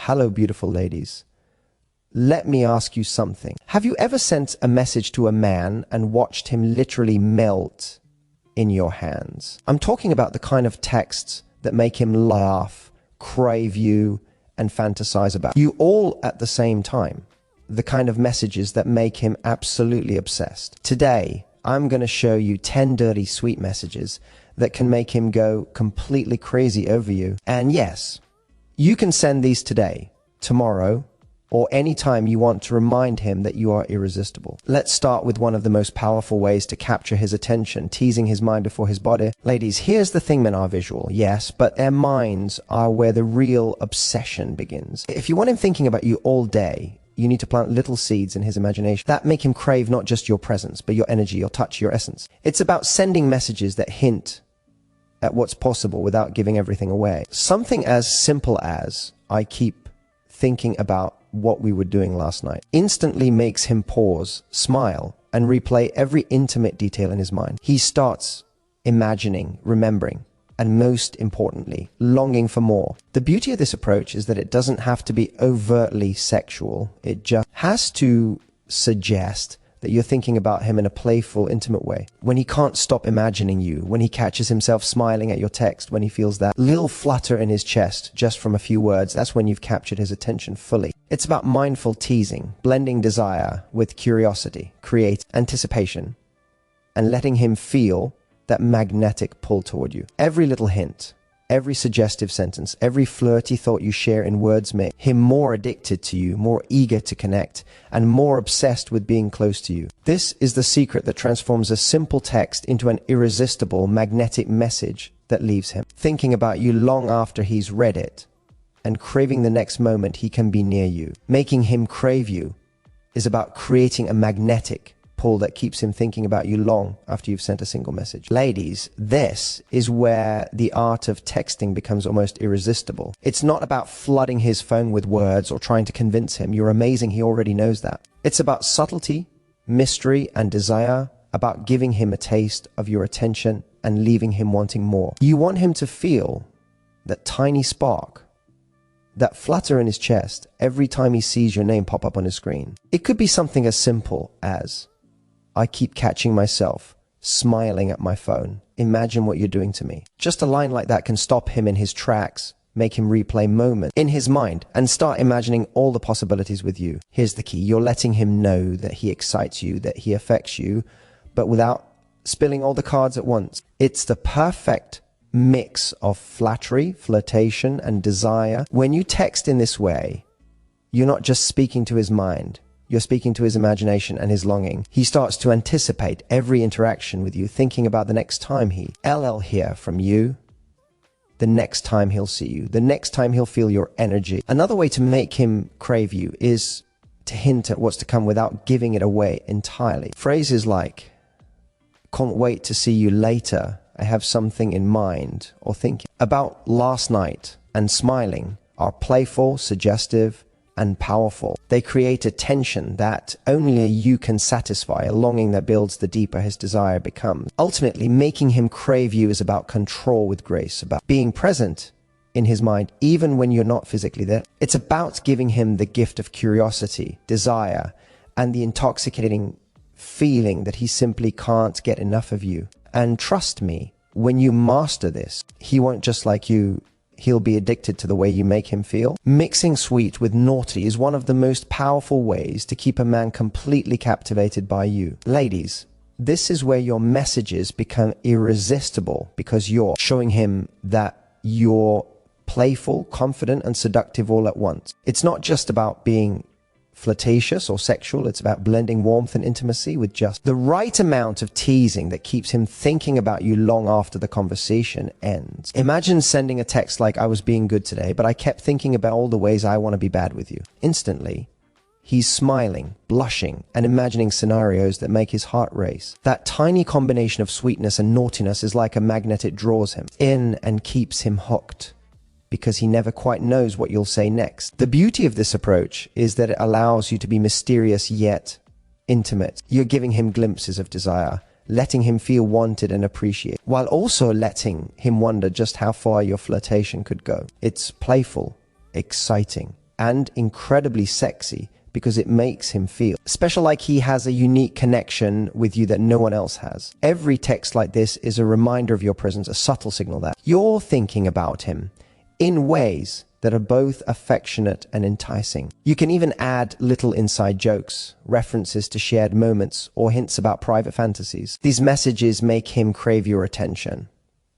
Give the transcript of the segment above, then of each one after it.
Hello, beautiful ladies. Let me ask you something. Have you ever sent a message to a man and watched him literally melt in your hands? I'm talking about the kind of texts that make him laugh, crave you, and fantasize about you all at the same time. The kind of messages that make him absolutely obsessed. Today, I'm going to show you 10 dirty, sweet messages that can make him go completely crazy over you. And yes, you can send these today, tomorrow, or any time you want to remind him that you are irresistible. Let's start with one of the most powerful ways to capture his attention, teasing his mind before his body. Ladies, here's the thing: men are visual, yes, but their minds are where the real obsession begins. If you want him thinking about you all day, you need to plant little seeds in his imagination that make him crave not just your presence, but your energy, your touch, your essence. It's about sending messages that hint at what's possible without giving everything away. Something as simple as, "I keep thinking about what we were doing last night," instantly makes him pause, smile, and replay every intimate detail in his mind. He starts imagining, remembering, and most importantly, longing for more. The beauty of this approach is that it doesn't have to be overtly sexual. It just has to suggest that you're thinking about him in a playful, intimate way. When he can't stop imagining you, when he catches himself smiling at your text, when he feels that little flutter in his chest just from a few words, that's when you've captured his attention fully. It's about mindful teasing, blending desire with curiosity, create anticipation, and letting him feel that magnetic pull toward you. Every little hint, every suggestive sentence, every flirty thought you share in words make him more addicted to you, more eager to connect, and more obsessed with being close to you. This is the secret that transforms a simple text into an irresistible, magnetic message that leaves him thinking about you long after he's read it, and craving the next moment he can be near you. Making him crave you is about creating a magnetic pull that keeps him thinking about you long after you've sent a single message. Ladies, this is where the art of texting becomes almost irresistible. It's not about flooding his phone with words or trying to convince him you're amazing, he already knows that. It's about subtlety, mystery, and desire, about giving him a taste of your attention and leaving him wanting more. You want him to feel that tiny spark, that flutter in his chest every time he sees your name pop up on his screen. It could be something as simple as, "I keep catching myself smiling at my phone. Imagine what you're doing to me." Just a line like that can stop him in his tracks, make him replay moments in his mind, and start imagining all the possibilities with you. Here's the key. You're letting him know that he excites you, that he affects you, but without spilling all the cards at once. It's the perfect mix of flattery, flirtation, and desire. When you text in this way, you're not just speaking to his mind. You're speaking to his imagination and his longing. He starts to anticipate every interaction with you, thinking about the next time he'll hear from you, the next time he'll see you, the next time he'll feel your energy. Another way to make him crave you is to hint at what's to come without giving it away entirely. Phrases like, "Can't wait to see you later. I have something in mind," or "thinking about last night," and "smiling" are playful, suggestive, and powerful. They create a tension that only you can satisfy, a longing that builds the deeper his desire becomes. Ultimately, making him crave you is about control with grace, about being present in his mind even when you're not physically there. It's about giving him the gift of curiosity, desire, and the intoxicating feeling that he simply can't get enough of you. And trust me, when you master this, he won't just like you, he'll be addicted to the way you make him feel. Mixing sweet with naughty is one of the most powerful ways to keep a man completely captivated by you. Ladies, this is where your messages become irresistible because you're showing him that you're playful, confident, and seductive all at once. It's not just about being flirtatious or sexual. It's about blending warmth and intimacy with just the right amount of teasing that keeps him thinking about you long after the conversation ends. Imagine sending a text like, "I was being good today, but I kept thinking about all the ways I want to be bad with you." Instantly, he's smiling, blushing, and imagining scenarios that make his heart race. That tiny combination of sweetness and naughtiness is like a magnet. It draws him in and keeps him hooked, because he never quite knows what you'll say next. The beauty of this approach is that it allows you to be mysterious yet intimate. You're giving him glimpses of desire, letting him feel wanted and appreciated, while also letting him wonder just how far your flirtation could go. It's playful, exciting, and incredibly sexy because it makes him feel special, like he has a unique connection with you that no one else has. Every text like this is a reminder of your presence, a subtle signal that you're thinking about him in ways that are both affectionate and enticing. You can even add little inside jokes, references to shared moments, or hints about private fantasies. These messages make him crave your attention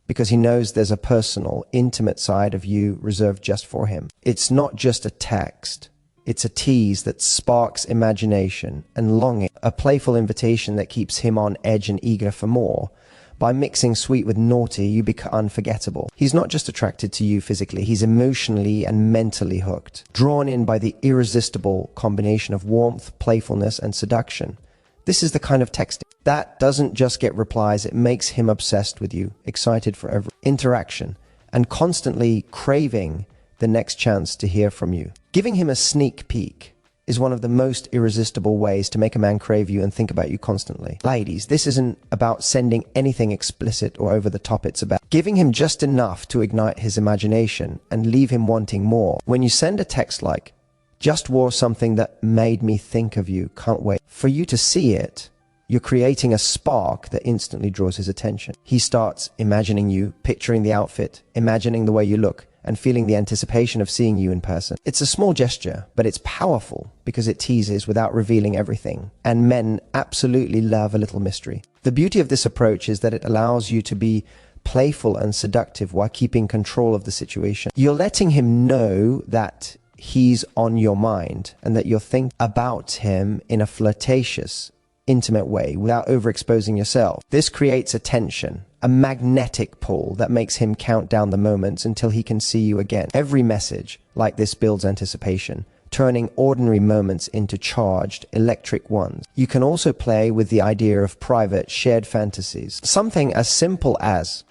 because he knows there's a personal, intimate side of you reserved just for him. It's not just a text. It's a tease that sparks imagination and longing, a playful invitation that keeps him on edge and eager for more. By mixing sweet with naughty, you become unforgettable. He's not just attracted to you physically, he's emotionally and mentally hooked, drawn in by the irresistible combination of warmth, playfulness, and seduction. This is the kind of texting that doesn't just get replies, it makes him obsessed with you, excited for every interaction, and constantly craving the next chance to hear from you. Giving him a sneak peek is one of the most irresistible ways to make a man crave you and think about you constantly. Ladies, this isn't about sending anything explicit or over the top. It's about giving him just enough to ignite his imagination and leave him wanting more. When you send a text like, "Just wore something that made me think of you, can't wait for you to see it," you're creating a spark that instantly draws his attention. He starts imagining you, picturing the outfit, imagining the way you look, and feeling the anticipation of seeing you in person. It's a small gesture, but it's powerful because it teases without revealing everything. And men absolutely love a little mystery. The beauty of this approach is that it allows you to be playful and seductive while keeping control of the situation. You're letting him know that he's on your mind and that you're thinking about him in a flirtatious, intimate way without overexposing yourself. This creates a tension, a magnetic pull that makes him count down the moments until he can see you again. Every message like this builds anticipation, turning ordinary moments into charged, electric ones. You can also play with the idea of private, shared fantasies. Something as simple as,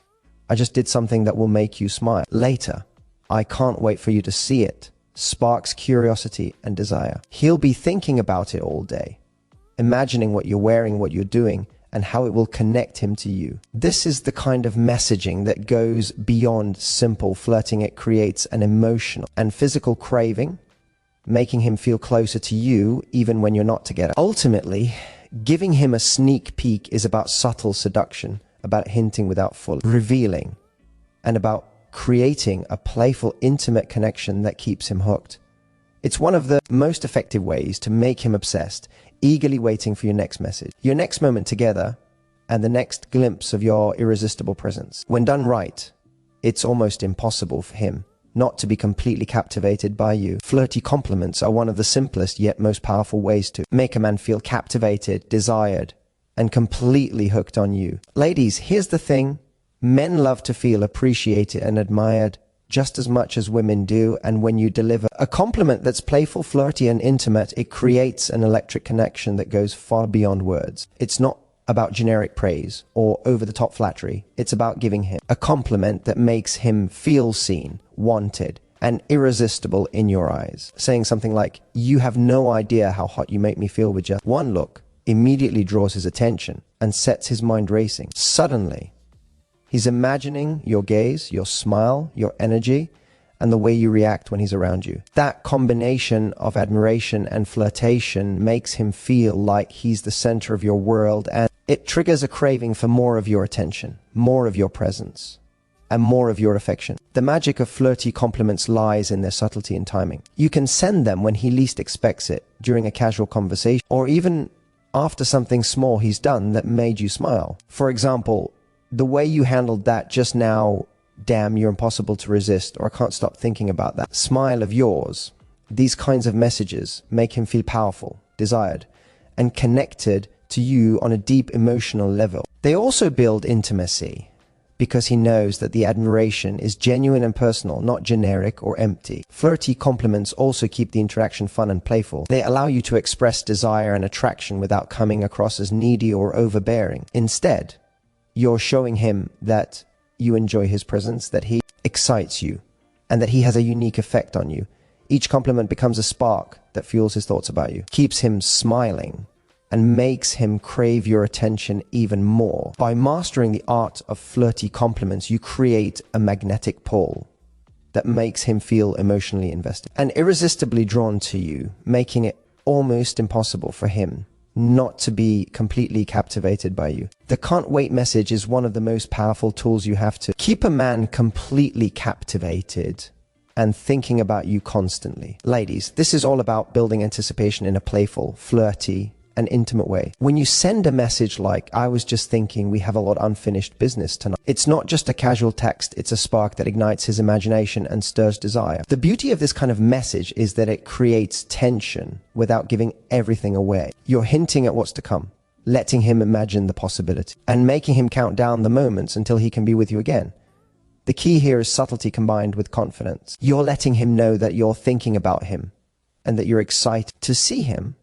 "I just did something that will make you smile later. I can't wait for you to see it," sparks curiosity and desire. He'll be thinking about it all day, imagining what you're wearing, what you're doing, and how it will connect him to you. This is the kind of messaging that goes beyond simple flirting. It creates an emotional and physical craving, making him feel closer to you even when you're not together. Ultimately, giving him a sneak peek is about subtle seduction, about hinting without full revealing, and about creating a playful, intimate connection that keeps him hooked. It's one of the most effective ways to make him obsessed, eagerly waiting for your next message, your next moment together, and the next glimpse of your irresistible presence. When done right, it's almost impossible for him not to be completely captivated by you. Flirty compliments are one of the simplest yet most powerful ways to make a man feel captivated, desired, and completely hooked on you. Ladies, here's the thing. Men love to feel appreciated and admired just as much as women do, and when you deliver a compliment that's playful, flirty, and intimate, it creates an electric connection that goes far beyond words. It's not about generic praise or over-the-top flattery. It's about giving him a compliment that makes him feel seen, wanted, and irresistible in your eyes. Saying something like, "You have no idea how hot you make me feel with just one look," immediately draws his attention and sets his mind racing. Suddenly, he's imagining your gaze, your smile, your energy, and the way you react when he's around you. That combination of admiration and flirtation makes him feel like he's the center of your world, and it triggers a craving for more of your attention, more of your presence, and more of your affection. The magic of flirty compliments lies in their subtlety and timing. You can send them when he least expects it, during a casual conversation, or even after something small he's done that made you smile. For example, the way you handled that just now, "Damn, you're impossible to resist," or "I can't stop thinking about that smile of yours." These kinds of messages make him feel powerful, desired, and connected to you on a deep emotional level. They also build intimacy because he knows that the admiration is genuine and personal, not generic or empty. Flirty compliments also keep the interaction fun and playful. They allow you to express desire and attraction without coming across as needy or overbearing. Instead, you're showing him that you enjoy his presence, that he excites you, and that he has a unique effect on you. Each compliment becomes a spark that fuels his thoughts about you, keeps him smiling, and makes him crave your attention even more. By mastering the art of flirty compliments, you create a magnetic pull that makes him feel emotionally invested and irresistibly drawn to you, making it almost impossible for him not to be completely captivated by you. The can't wait message is one of the most powerful tools you have to keep a man completely captivated and thinking about you constantly. Ladies, this is all about building anticipation in a playful, flirty, and intimate way. When you send a message like, "I was just thinking we have a lot of unfinished business tonight," it's not just a casual text, it's a spark that ignites his imagination and stirs desire. The beauty of this kind of message is that it creates tension without giving everything away. You're hinting at what's to come, letting him imagine the possibility, and making him count down the moments until he can be with you again. The key here is subtlety combined with confidence. You're letting him know that you're thinking about him and that you're excited to see him,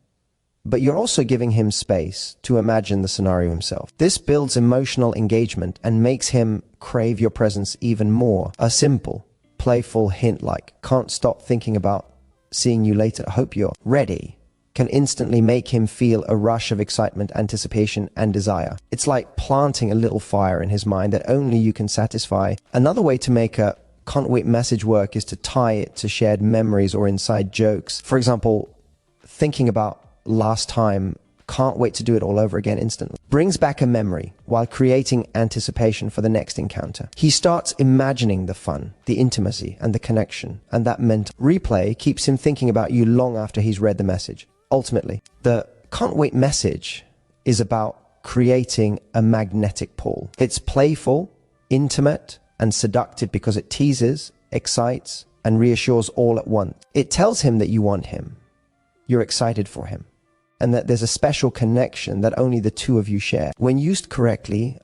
but you're also giving him space to imagine the scenario himself. This builds emotional engagement and makes him crave your presence even more. A simple, playful hint like, "Can't stop thinking about seeing you later, hope you're ready," can instantly make him feel a rush of excitement, anticipation, and desire. It's like planting a little fire in his mind that only you can satisfy. Another way to make a can't wait message work is to tie it to shared memories or inside jokes. For example, thinking about last time, can't wait to do it all over again instantly, brings back a memory while creating anticipation for the next encounter. He starts imagining the fun, the intimacy, and the connection, and that mental replay keeps him thinking about you long after he's read the message. Ultimately, the can't wait message is about creating a magnetic pull. It's playful, intimate, and seductive because it teases, excites, and reassures all at once. It tells him that you want him, you're excited for him, and that there's a special connection that only the two of you share. When used correctly,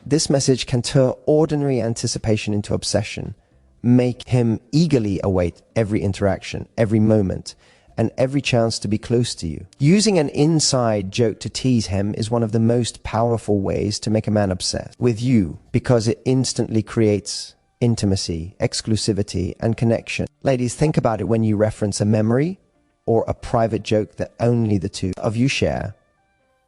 this message can turn ordinary anticipation into obsession, make him eagerly await every interaction, every moment, and every chance to be close to you. Using an inside joke to tease him is one of the most powerful ways to make a man obsessed with you because it instantly creates intimacy, exclusivity, and connection. Ladies, think about it when you reference a memory or a private joke that only the two of you share.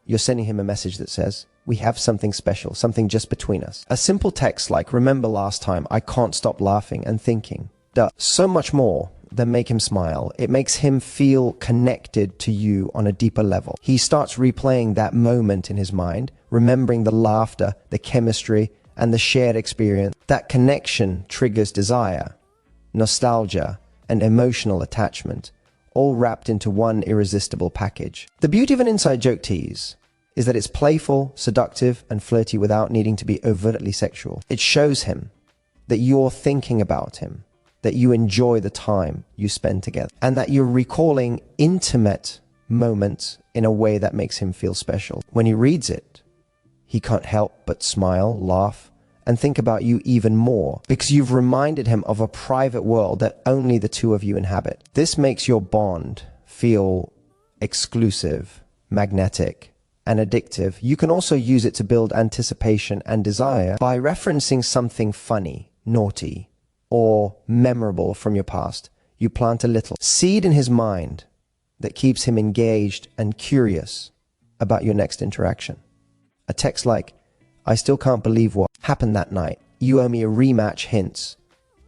You're sending him a message that says, "We have something special, something just between us." A simple text like, "Remember last time, I can't stop laughing and thinking," does so much more than make him smile. It makes him feel connected to you on a deeper level. He starts replaying that moment in his mind, remembering the laughter, the chemistry, and the shared experience. That connection triggers desire, nostalgia, and emotional attachment, all wrapped into one irresistible package. The beauty of an inside joke tease is that it's playful, seductive, and flirty without needing to be overtly sexual. It shows him that you're thinking about him, that you enjoy the time you spend together, and that you're recalling intimate moments in a way that makes him feel special. When he reads it, he can't help but smile, laugh, and think about you even more because you've reminded him of a private world that only the two of you inhabit. This makes your bond feel exclusive, magnetic, and addictive. You can also use it to build anticipation and desire by referencing something funny, naughty, or memorable from your past. You plant a little seed in his mind that keeps him engaged and curious about your next interaction. A text like, "I still can't believe what happened that night. You owe me a rematch," hints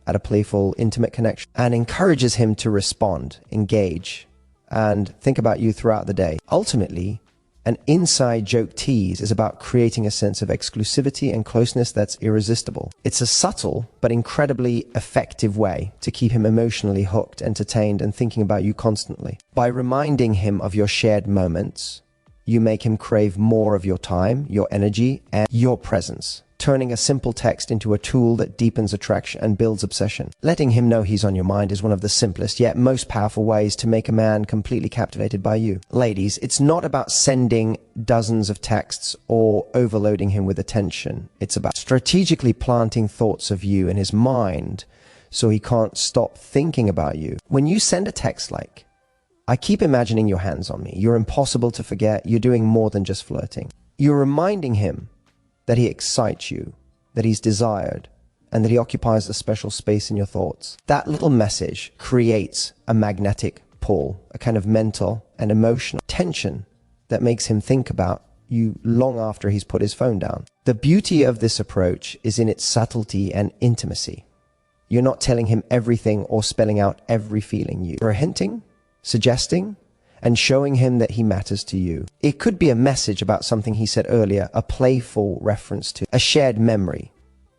at a playful, intimate connection and encourages him to respond, engage, and think about you throughout the day. Ultimately, an inside joke tease is about creating a sense of exclusivity and closeness that's irresistible. It's a subtle but incredibly effective way to keep him emotionally hooked, entertained, and thinking about you constantly. By reminding him of your shared moments, you make him crave more of your time, your energy, and your presence, turning a simple text into a tool that deepens attraction and builds obsession. Letting him know he's on your mind is one of the simplest yet most powerful ways to make a man completely captivated by you. Ladies, it's not about sending dozens of texts or overloading him with attention. It's about strategically planting thoughts of you in his mind so he can't stop thinking about you. When you send a text like, "I keep imagining your hands on me. You're impossible to forget. You're doing more than just flirting," you're reminding him that he excites you, that he's desired, and that he occupies a special space in your thoughts. That little message creates a magnetic pull, a kind of mental and emotional tension that makes him think about you long after he's put his phone down. The beauty of this approach is in its subtlety and intimacy. You're not telling him everything or spelling out every feeling you. You're hinting, suggesting, and showing him that he matters to you. It could be a message about something he said earlier, a playful reference to a shared memory,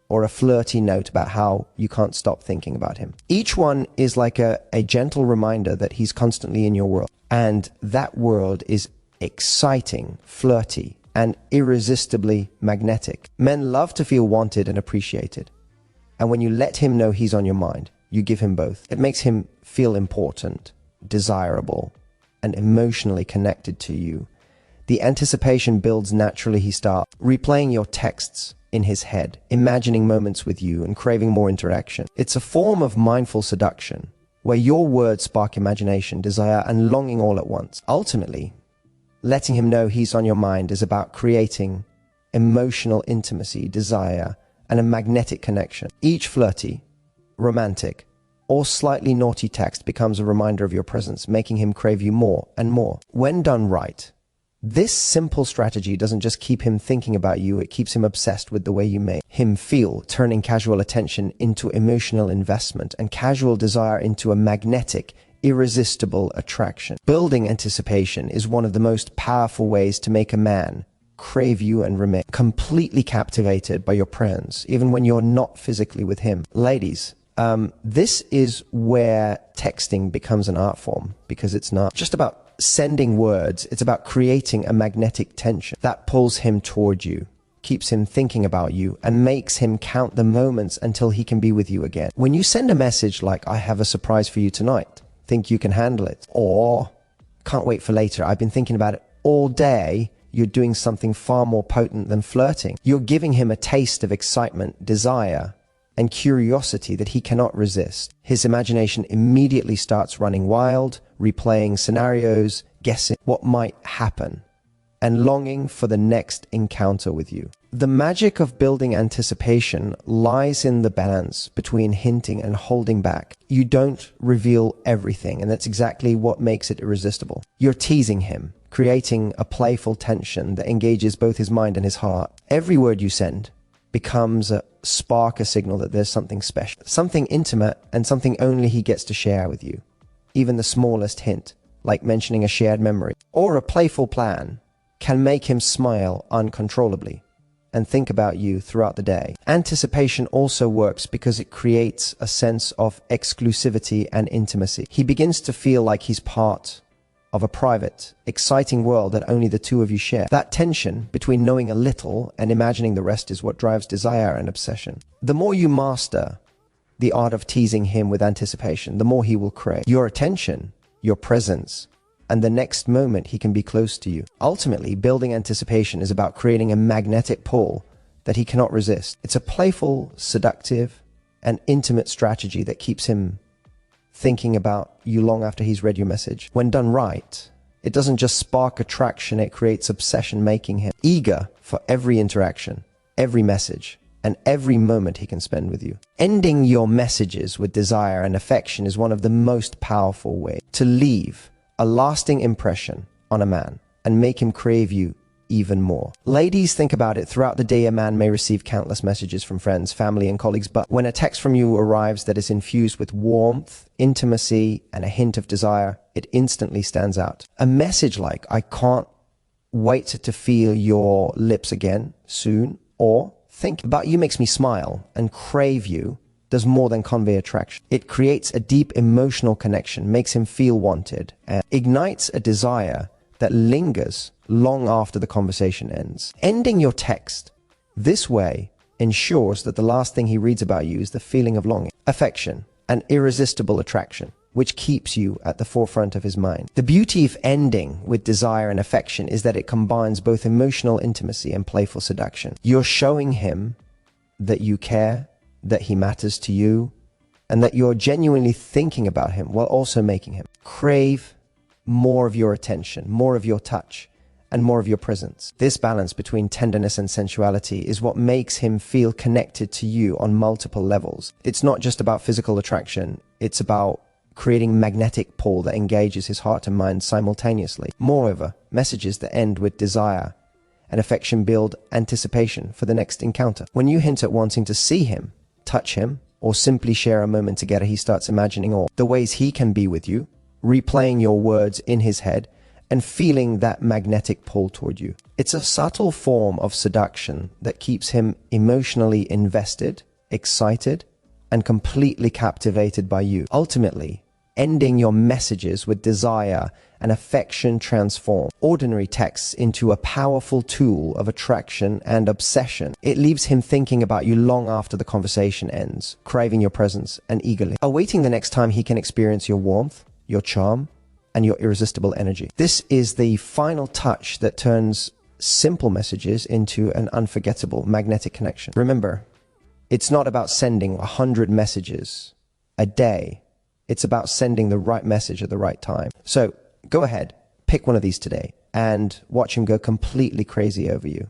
or a flirty note about how you can't stop thinking about him. Each one is like a gentle reminder that he's constantly in your world. And that world is exciting, flirty, and irresistibly magnetic. Men love to feel wanted and appreciated. And when you let him know he's on your mind, you give him both. It makes him feel important, desirable, and emotionally connected to you. The anticipation builds naturally. He starts replaying your texts in his head, imagining moments with you and craving more interaction. It's a form of mindful seduction where your words spark imagination, desire, and longing all at once. Ultimately, letting him know he's on your mind is about creating emotional intimacy, desire, and a magnetic connection. Each flirty, romantic, or slightly naughty text becomes a reminder of your presence, making him crave you more and more. When done right, this simple strategy doesn't just keep him thinking about you, it keeps him obsessed with the way you make him feel, turning casual attention into emotional investment and casual desire into a magnetic, irresistible attraction. Building anticipation is one of the most powerful ways to make a man crave you and remain completely captivated by your presence, even when you're not physically with him. Ladies, this is where texting becomes an art form, because it's not just about sending words, it's about creating a magnetic tension that pulls him toward you, keeps him thinking about you, and makes him count the moments until he can be with you again. When you send a message like, "I have a surprise for you tonight, think you can handle it," or "Can't wait for later, I've been thinking about it all day," you're doing something far more potent than flirting. You're giving him a taste of excitement, desire, and curiosity that he cannot resist. His imagination immediately starts running wild, replaying scenarios, guessing what might happen, and longing for the next encounter with you. The magic of building anticipation lies in the balance between hinting and holding back. You don't reveal everything, and that's exactly what makes it irresistible. You're teasing him, creating a playful tension that engages both his mind and his heart. Every word you send becomes a signal that there's something special, something intimate, and something only he gets to share with you. Even the smallest hint, like mentioning a shared memory or a playful plan, can make him smile uncontrollably and think about you throughout the day. Anticipation also works because it creates a sense of exclusivity and intimacy. He begins to feel like he's part of a private, exciting world that only the two of you share. That tension between knowing a little and imagining the rest is what drives desire and obsession. The more you master the art of teasing him with anticipation, the more he will crave your attention, your presence, and the next moment he can be close to you. Ultimately, building anticipation is about creating a magnetic pull that he cannot resist. It's a playful, seductive, and intimate strategy that keeps him thinking about you long after he's read your message. When done right, it doesn't just spark attraction, it creates obsession, making him eager for every interaction, every message, and every moment he can spend with you. Ending your messages with desire and affection is one of the most powerful ways to leave a lasting impression on a man and make him crave you even more. Ladies, think about it. Throughout the day, a man may receive countless messages from friends, family, and colleagues, but when a text from you arrives that is infused with warmth, intimacy, and a hint of desire, it instantly stands out. A message like, "I can't wait to feel your lips again soon," or "Think about you makes me smile and crave you," does more than convey attraction. It creates a deep emotional connection, makes him feel wanted, and ignites a desire that lingers long after the conversation ends. Ending your text this way ensures that the last thing he reads about you is the feeling of longing, affection, and irresistible attraction, which keeps you at the forefront of his mind. The beauty of ending with desire and affection is that it combines both emotional intimacy and playful seduction. You're showing him that you care, that he matters to you, and that you're genuinely thinking about him while also making him crave more of your attention, more of your touch, and more of your presence. This balance between tenderness and sensuality is what makes him feel connected to you on multiple levels. It's not just about physical attraction, it's about creating magnetic pull that engages his heart and mind simultaneously. Moreover, messages that end with desire and affection build anticipation for the next encounter. When you hint at wanting to see him, touch him, or simply share a moment together, he starts imagining all the ways he can be with you, replaying your words in his head, and feeling that magnetic pull toward you. It's a subtle form of seduction that keeps him emotionally invested, excited, and completely captivated by you. Ultimately, ending your messages with desire and affection transform ordinary texts into a powerful tool of attraction and obsession. It leaves him thinking about you long after the conversation ends, craving your presence and eagerly awaiting the next time he can experience your warmth, your charm, and your irresistible energy. This is the final touch that turns simple messages into an unforgettable magnetic connection. Remember, it's not about sending 100 messages a day. It's about sending the right message at the right time. So go ahead, pick one of these today and watch him go completely crazy over you.